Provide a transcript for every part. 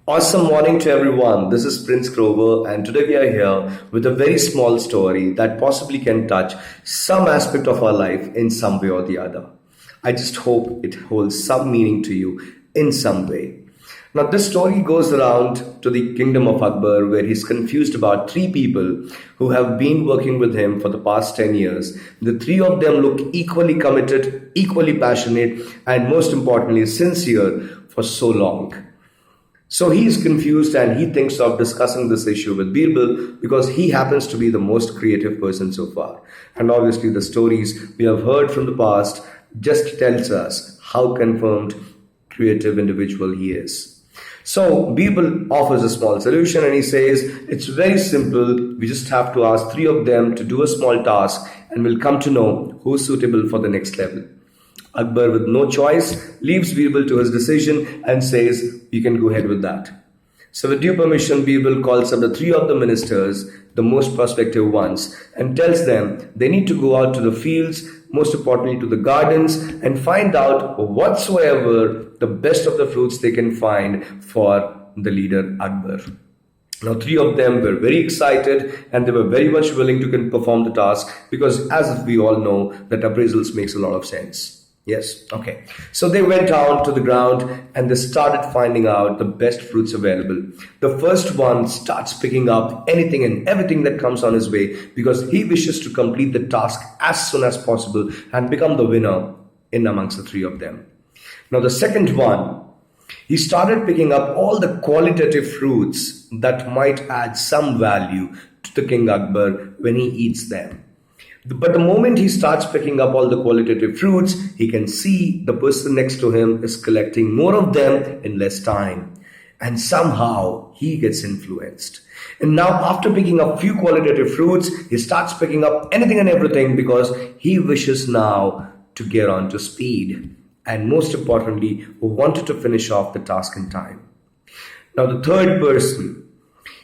Awesome morning to everyone. This is Prince Grover, and today we are here with a very small story that possibly can touch some aspect of our life in some way or the other. I just hope it holds some meaning to you in some way. Now, this story goes around to the kingdom of Akbar, where he's confused about three people who have been working with him for the past 10 years. The three of them look equally committed, equally passionate, and most importantly, sincere for so long. So he is confused and he thinks of discussing this issue with Birbal because he happens to be the most creative person so far. And obviously the stories we have heard from the past just tells us how confirmed creative individual he is. So Birbal offers a small solution and he says it's very simple. We just have to ask three of them to do a small task and we'll come to know who's suitable for the next level. Akbar, with no choice, leaves Birbal to his decision and says, you can go ahead with that. So with due permission, Birbal calls up the three of the ministers, the most prospective ones, and tells them they need to go out to the fields, most importantly to the gardens, and find out whatsoever the best of the fruits they can find for the leader Akbar. Now, three of them were very excited and they were very much willing to perform the task because, as we all know, that appraisals makes a lot of sense. Yes, okay. So they went out to the ground and they started finding out the best fruits available. The first one starts picking up anything and everything that comes on his way because he wishes to complete the task as soon as possible and become the winner in amongst the three of them. Now the second one, he started picking up all the qualitative fruits that might add some value to the King Akbar when he eats them. But the moment he starts picking up all the qualitative fruits, he can see the person next to him is collecting more of them in less time. And somehow he gets influenced. And now after picking up few qualitative fruits, he starts picking up anything and everything because he wishes now to get on to speed. And most importantly, wanted to finish off the task in time. Now the third person,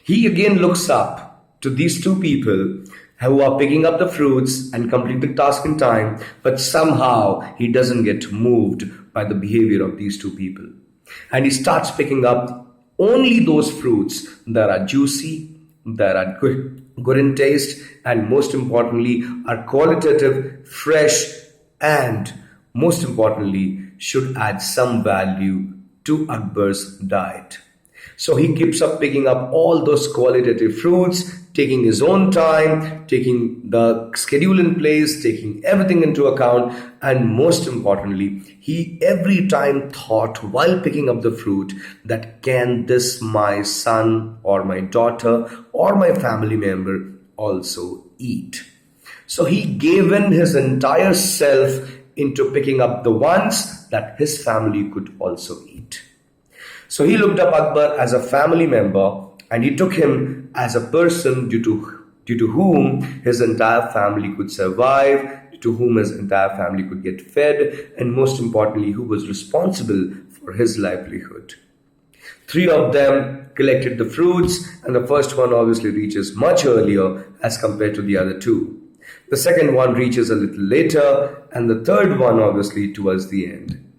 he again looks up to these two people who are picking up the fruits and complete the task in time, but somehow he doesn't get moved by the behavior of these two people. And he starts picking up only those fruits that are juicy, that are good in taste, and most importantly, are qualitative, fresh, and most importantly, should add some value to Akbar's diet. So he keeps up picking up all those qualitative fruits, taking his own time, taking the schedule in place, taking everything into account, and most importantly, he every time thought while picking up the fruit that can this my son or my daughter or my family member also eat. So he gave in his entire self into picking up the ones that his family could also eat. So he looked up Akbar as a family member and he took him as a person due to whom his entire family could survive, due to whom his entire family could get fed, and most importantly, who was responsible for his livelihood. Three of them collected the fruits, and the first one obviously reaches much earlier as compared to the other two. The second one reaches a little later, and the third one obviously towards the end.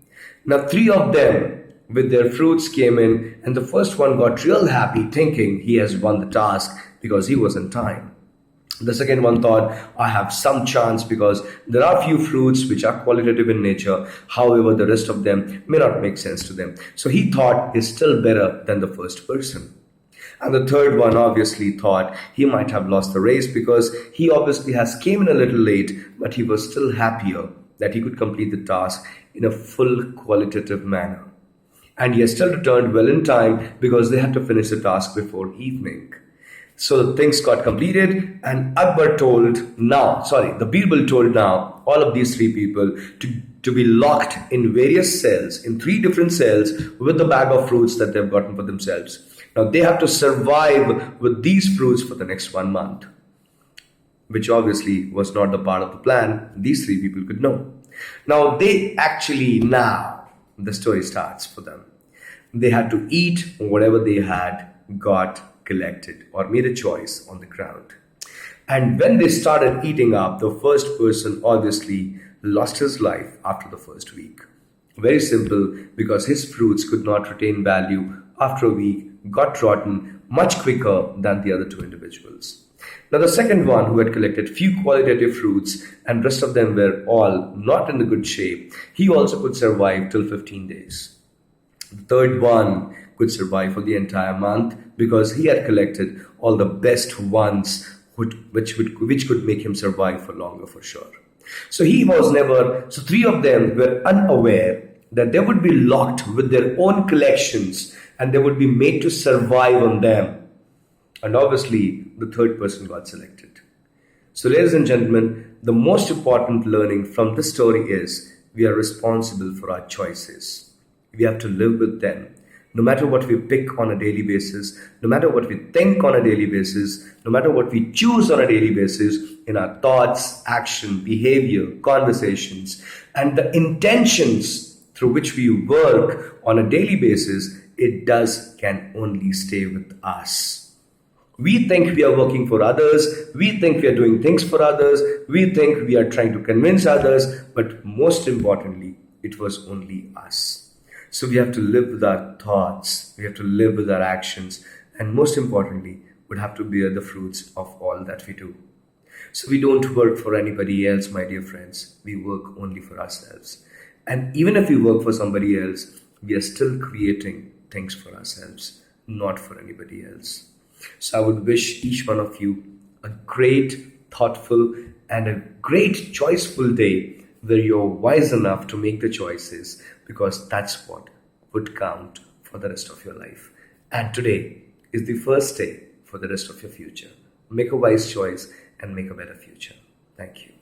Now, three of them with their fruits came in, and the first one got real happy thinking he has won the task because he was in time. The second one thought, I have some chance because there are few fruits which are qualitative in nature. However, the rest of them may not make sense to them. So he thought he's still better than the first person. And the third one obviously thought he might have lost the race because he obviously has came in a little late, but he was still happier that he could complete the task in a full qualitative manner. And he has still returned well in time because they had to finish the task before evening. So things got completed and the Birbal told now all of these three people to be locked in various cells, in three different cells with the bag of fruits that they've gotten for themselves. Now they have to survive with these fruits for the next 1 month, which obviously was not the part of the plan these three people could know. Now the story starts for them. They had to eat whatever they had got collected or made a choice on the ground. And when they started eating up, the first person obviously lost his life after the first week. Very simple, because his fruits could not retain value after a week, got rotten much quicker than the other two individuals. Now, the second one, who had collected few qualitative fruits and rest of them were all not in the good shape, he also could survive till 15 days. The third one could survive for the entire month because he had collected all the best ones which could make him survive for longer for sure. So three of them were unaware that they would be locked with their own collections and they would be made to survive on them. And obviously, the third person got selected. So, ladies and gentlemen, the most important learning from this story is we are responsible for our choices. We have to live with them. No matter what we pick on a daily basis, no matter what we think on a daily basis, no matter what we choose on a daily basis in our thoughts, action, behavior, conversations, and the intentions through which we work on a daily basis, can only stay with us. We think we are working for others, we think we are doing things for others, we think we are trying to convince others, but most importantly, it was only us. So we have to live with our thoughts, we have to live with our actions, and most importantly, would have to bear the fruits of all that we do. So we don't work for anybody else, my dear friends. We work only for ourselves. And even if we work for somebody else, we are still creating things for ourselves, not for anybody else. So I would wish each one of you a great, thoughtful, and a great, choiceful day where you're wise enough to make the choices because that's what would count for the rest of your life. And today is the first day for the rest of your future. Make a wise choice and make a better future. Thank you.